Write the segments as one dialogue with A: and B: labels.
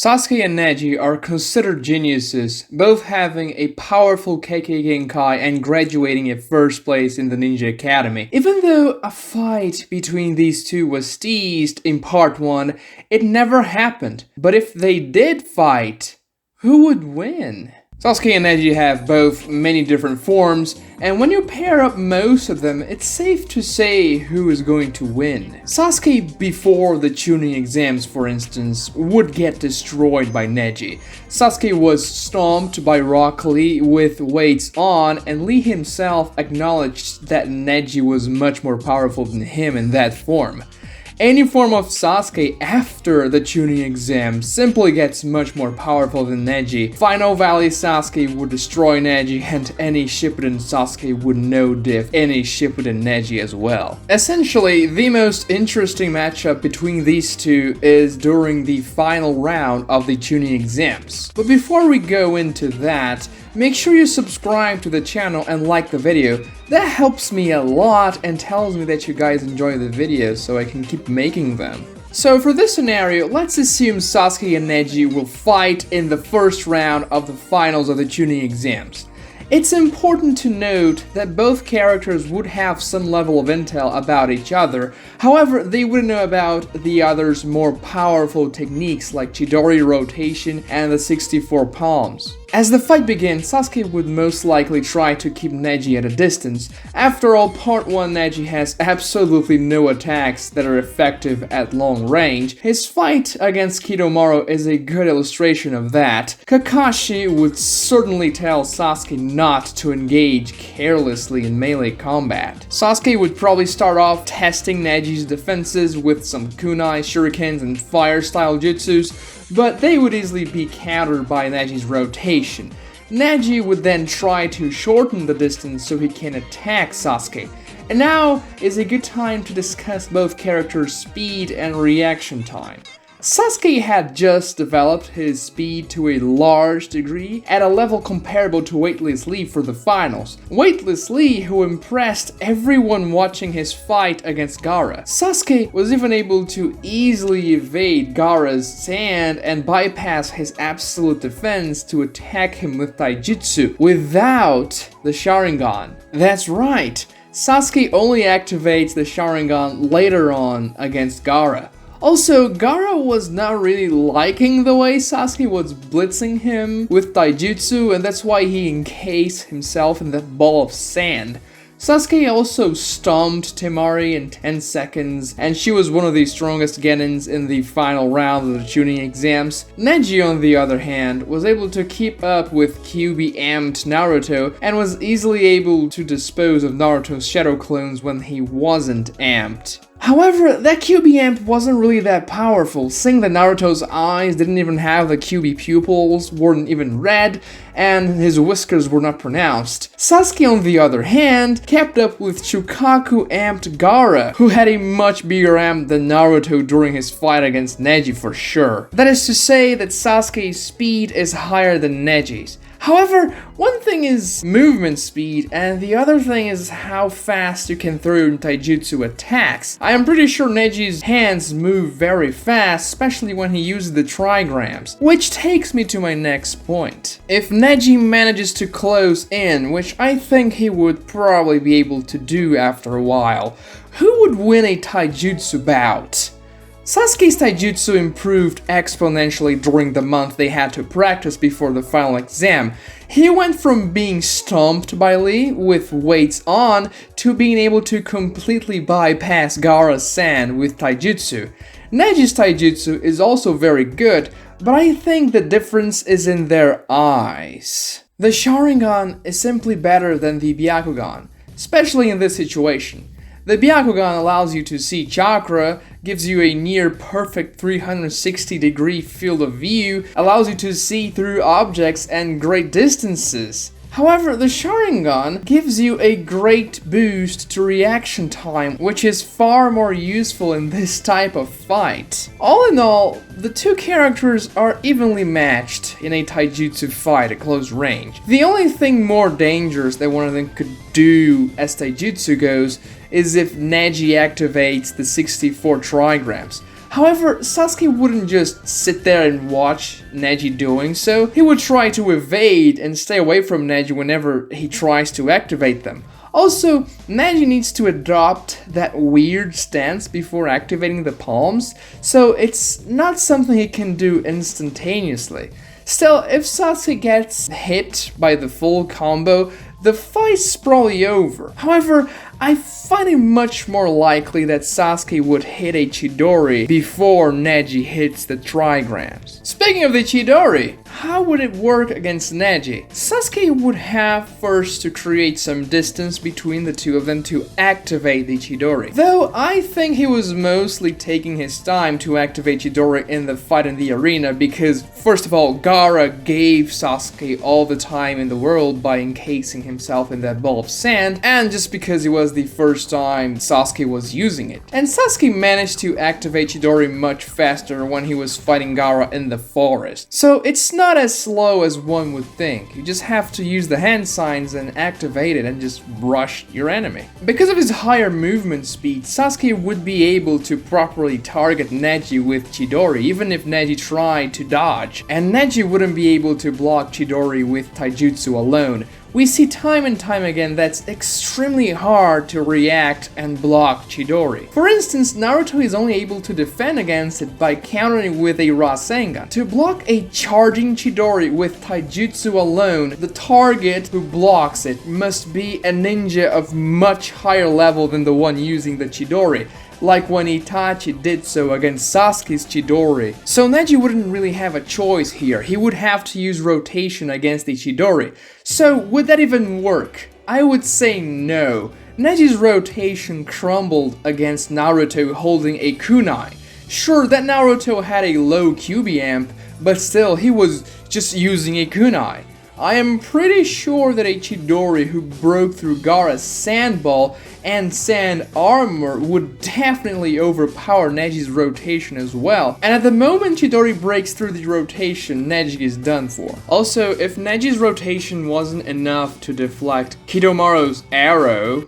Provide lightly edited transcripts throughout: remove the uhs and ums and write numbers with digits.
A: Sasuke and Neji are considered geniuses, both having a powerful Kekkei Genkai and graduating at first place in the Ninja Academy. Even though a fight between these two was teased in part 1, it never happened. But if they did fight, who would win? Sasuke and Neji have both many different forms, and when you pair up most of them, it's safe to say who is going to win. Sasuke before the Chunin Exams, for instance, would get destroyed by Neji. Sasuke was stomped by Rock Lee with weights on, and Lee himself acknowledged that Neji was much more powerful than him in that form. Any form of Sasuke after the Chunin Exam simply gets much more powerful than Neji. Final Valley Sasuke would destroy Neji, and any Shippuden Sasuke would no-diff any Shippuden Neji as well. Essentially, the most interesting matchup between these two is during the final round of the Chunin Exams. But before we go into that, make sure you subscribe to the channel and like the video. That helps me a lot and tells me that you guys enjoy the videos so I can keep making them. So for this scenario, let's assume Sasuke and Neji will fight in the first round of the finals of the Chunin Exams. It's important to note that both characters would have some level of intel about each other, however, they wouldn't know about the other's more powerful techniques like Chidori rotation and the 64 palms. As the fight begins, Sasuke would most likely try to keep Neji at a distance. After all, part 1 Neji has absolutely no attacks that are effective at long range. His fight against Kidomaru is a good illustration of that. Kakashi would certainly tell Sasuke not to engage carelessly in melee combat. Sasuke would probably start off testing Neji's defenses with some kunai, shurikens, and fire-style jutsus, but they would easily be countered by Neji's rotation. Neji would then try to shorten the distance so he can attack Sasuke. And now is a good time to discuss both characters' speed and reaction time. Sasuke had just developed his speed to a large degree at a level comparable to Weightless Lee for the finals. Weightless Lee, who impressed everyone watching his fight against Gaara. Sasuke was even able to easily evade Gaara's sand and bypass his absolute defense to attack him with Taijutsu without the Sharingan. That's right, Sasuke only activates the Sharingan later on against Gaara. Also, Gaara was not really liking the way Sasuke was blitzing him with Taijutsu, and that's why he encased himself in that ball of sand. Sasuke also stomped Temari in 10 seconds, and she was one of the strongest Genins in the final round of the Chunin Exams. Neji, on the other hand, was able to keep up with QB-amped Naruto, and was easily able to dispose of Naruto's shadow clones when he wasn't amped. However, that QB amp wasn't really that powerful, seeing that Naruto's eyes didn't even have the QB pupils, weren't even red, and his whiskers were not pronounced. Sasuke, on the other hand, kept up with Shukaku amped Gaara, who had a much bigger amp than Naruto during his fight against Neji for sure. That is to say that Sasuke's speed is higher than Neji's. However, one thing is movement speed, and the other thing is how fast you can throw Taijutsu attacks. I am pretty sure Neji's hands move very fast, especially when he uses the trigrams. Which takes me to my next point. If Neji manages to close in, which I think he would probably be able to do after a while, who would win a Taijutsu bout? Sasuke's Taijutsu improved exponentially during the month they had to practice before the final exam. He went from being stomped by Lee with weights on to being able to completely bypass Gaara's sand with Taijutsu. Neji's Taijutsu is also very good, but I think the difference is in their eyes. The Sharingan is simply better than the Byakugan, especially in this situation. The Byakugan allows you to see chakra, gives you a near-perfect 360-degree field of view, allows you to see through objects and great distances. However, the Sharingan gives you a great boost to reaction time, which is far more useful in this type of fight. All in all, the two characters are evenly matched in a Taijutsu fight at close range. The only thing more dangerous that one of them could do as Taijutsu goes is if Neji activates the 64 trigrams. However, Sasuke wouldn't just sit there and watch Neji doing so. He would try to evade and stay away from Neji whenever he tries to activate them. Also, Neji needs to adopt that weird stance before activating the palms, so it's not something he can do instantaneously. Still, if Sasuke gets hit by the full combo, the fight's probably over. However, I find it much more likely that Sasuke would hit a Chidori before Neji hits the trigrams. Speaking of the Chidori, how would it work against Neji? Sasuke would have first to create some distance between the two of them to activate the Chidori. Though I think he was mostly taking his time to activate Chidori in the fight in the arena because, first of all, Gaara gave Sasuke all the time in the world by encasing himself in that ball of sand, and just because he was the first time Sasuke was using it. And Sasuke managed to activate Chidori much faster when he was fighting Gaara in the forest. So it's not as slow as one would think. You just have to use the hand signs and activate it and just rush your enemy. Because of his higher movement speed, Sasuke would be able to properly target Neji with Chidori even if Neji tried to dodge. And Neji wouldn't be able to block Chidori with Taijutsu alone. We see time and time again that's extremely hard to react and block Chidori. For instance, Naruto is only able to defend against it by countering with a Rasengan. To block a charging Chidori with Taijutsu alone, the target who blocks it must be a ninja of much higher level than the one using the Chidori, like when Itachi did so against Sasuke's Chidori. So Neji wouldn't really have a choice here. He would have to use rotation against the Chidori. So would that even work? I would say no. Neji's rotation crumbled against Naruto holding a kunai. Sure, that Naruto had a low QB amp, but still he was just using a kunai. I am pretty sure that a Chidori who broke through Gaara's sand ball and sand armor would definitely overpower Neji's rotation as well. And at the moment Chidori breaks through the rotation, Neji is done for. Also, if Neji's rotation wasn't enough to deflect Kidomaru's arrow,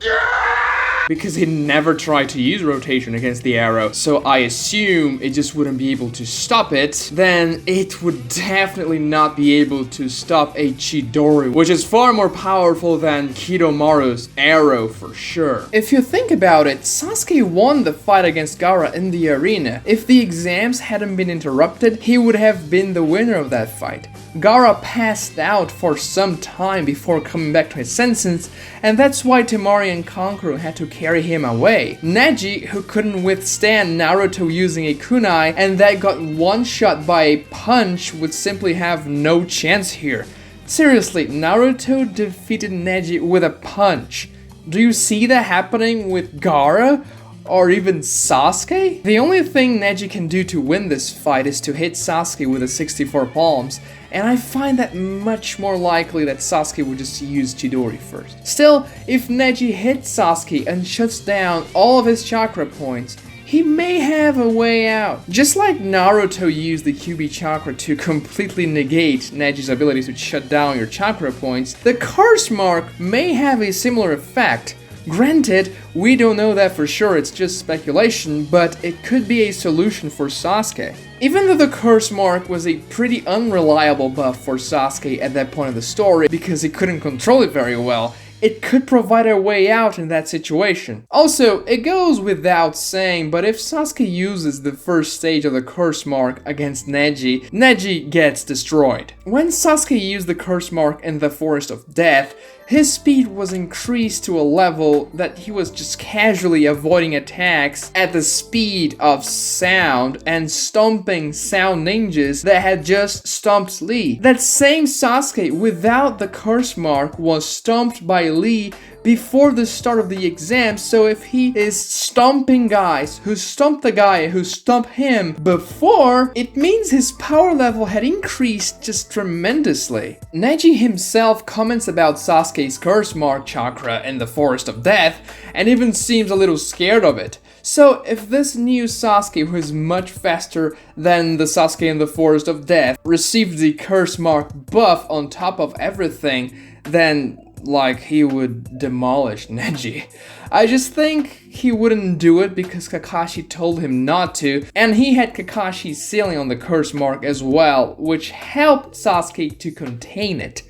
A: because he never tried to use rotation against the arrow, so I assume it just wouldn't be able to stop it, then it would definitely not be able to stop a Chidori, which is far more powerful than Kidomaru's arrow for sure. If you think about it, Sasuke won the fight against Gaara in the arena. If the exams hadn't been interrupted, he would have been the winner of that fight. Gaara passed out for some time before coming back to his senses, and that's why Temari and Kankuro had to carry him away. Neji, who couldn't withstand Naruto using a kunai and that got one shot by a punch, would simply have no chance here. Seriously, Naruto defeated Neji with a punch. Do you see that happening with Gaara? Or even Sasuke? The only thing Neji can do to win this fight is to hit Sasuke with a 64 palms, and I find that much more likely that Sasuke would just use Chidori first. Still, if Neji hits Sasuke and shuts down all of his chakra points, he may have a way out. Just like Naruto used the QB chakra to completely negate Neji's ability to shut down your chakra points, the curse mark may have a similar effect. Granted, we don't know that for sure, it's just speculation, but it could be a solution for Sasuke. Even though the curse mark was a pretty unreliable buff for Sasuke at that point of the story because he couldn't control it very well, it could provide a way out in that situation. Also, it goes without saying, but if Sasuke uses the first stage of the curse mark against Neji, Neji gets destroyed. When Sasuke used the curse mark in the Forest of Death, his speed was increased to a level that he was just casually avoiding attacks at the speed of sound and stomping sound ninjas that had just stomped Lee. That same Sasuke without the curse mark was stomped by Lee before the start of the exam, so if he is stomping guys who stomped the guy who stomped him before, it means his power level had increased just tremendously. Neji himself comments about Sasuke's curse mark chakra in the Forest of Death and even seems a little scared of it. So if this new Sasuke, who is much faster than the Sasuke in the Forest of Death, received the curse mark buff on top of everything, then like he would demolish Neji. I just think he wouldn't do it because Kakashi told him not to, and he had Kakashi's sealing on the curse mark as well, which helped Sasuke to contain it.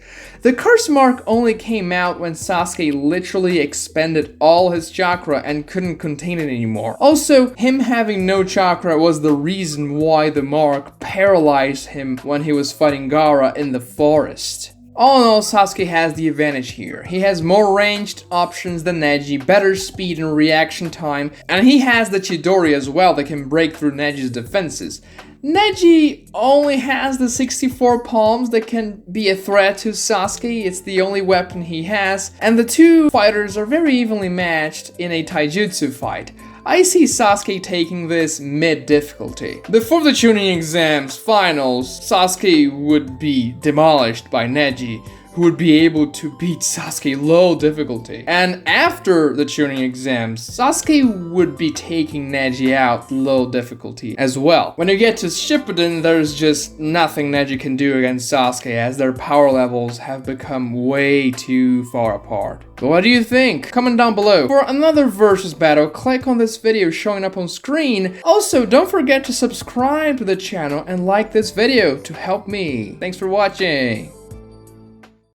A: The curse mark only came out when Sasuke literally expended all his chakra and couldn't contain it anymore. Also, him having no chakra was the reason why the mark paralyzed him when he was fighting Gaara in the forest. All in all, Sasuke has the advantage here. He has more ranged options than Neji, better speed and reaction time, and he has the Chidori as well that can break through Neji's defenses. Neji only has the 64 palms that can be a threat to Sasuke. It's the only weapon he has, and the two fighters are very evenly matched in a Taijutsu fight. I see Sasuke taking this mid-difficulty. Before the Chunin Exams finals, Sasuke would be demolished by Neji, who would be able to beat Sasuke low difficulty. And after the Chunin Exams, Sasuke would be taking Neji out low difficulty as well. When you get to Shippuden, there's just nothing Neji can do against Sasuke as their power levels have become way too far apart. But what do you think? Comment down below. For another versus battle, click on this video showing up on screen. Also, don't forget to subscribe to the channel and like this video to help me. Thanks for watching.